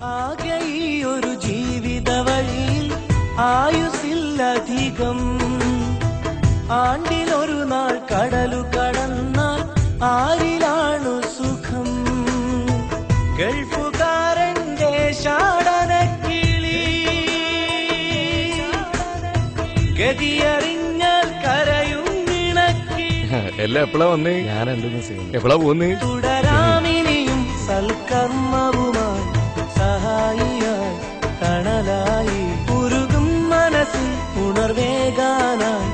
ആകെ ഈ ഒരു ജീവിത വഴിയിൽ ആയുസില്ലധികം, ആണ്ടിലൊരു നാൾ കടലു കടന്നാൽ ആരിലാണു സുഖം? ഗൾഫുകാരന്റെ ഷാടനക്കിളി ഗതിയറിഞ്ഞാൽ കരയും ഇണക്കി. എല്ലാം എപ്പോഴാ വന്നേ? ഞാൻ എപ്പോഴാ പോന്നേ? തുടരാമിനിയും സൽക്കർമ്മവുമായി സഹായിയായി തണലായി ഉരുകും മനസ്സിൽ ഉണർവേകാനായി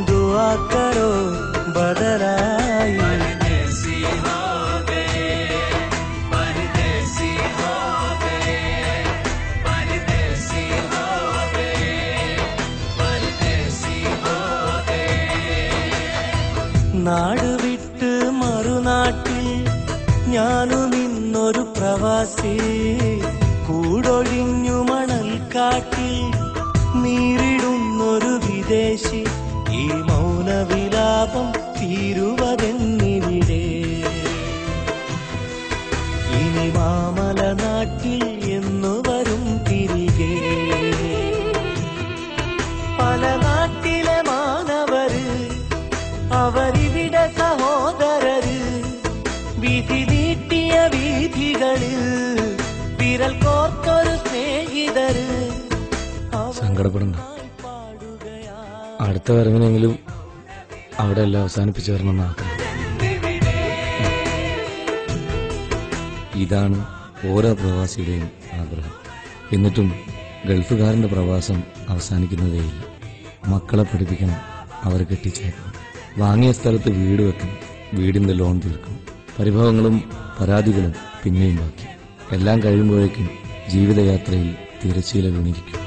ദുആ കരോ ബദലായി. നാട് വിട്ട് മറുനാട്ടിൽ ഞാനും ഇന്നൊരു പ്രവാസി, കൂടൊഴിഞ്ഞു മണൽ കാട്ടിൽ നീറിടുന്നൊരു വിദേശി. ഈ മൗനവിലാപം തീരുവതെന്നിവിടെ, ഇനി മാമല നാട്ടിൽ എന്നു വരും തിരികെ. പല നാട്ടിലെ മാനവര് അവരിവിടെ സഹോദരര്, വിധി നീട്ടിയ വീഥികളിൽ വിരൽ കോർത്തൊരു സ്നേഹിതര്. സങ്കടപ്പെടണ്ട, അടുത്ത വരവിനെങ്കിലും അവിടെ എല്ലാം അവസാനിപ്പിച്ചു വരണമെന്ന് ആഗ്രഹം. ഇതാണ് ഓരോ പ്രവാസിയുടെയും ആഗ്രഹം. എന്നിട്ടും ഗൾഫുകാരന്റെ പ്രവാസം അവസാനിക്കുന്നതേയില്ല. മക്കളെ പഠിപ്പിക്കണം, അവരെ കെട്ടിച്ചേക്കണം, വാങ്ങിയ സ്ഥലത്ത് വീട് വെക്കണം, വീടിന്റെ ലോൺ തീർക്കണം, പരിഭവങ്ങളും പരാതികളും പിന്നെയും ബാക്കി. എല്ലാം കഴിയുമ്പോഴേക്കും ജീവിതയാത്രയിൽ തിരശ്ശീല വീണിരിക്കും.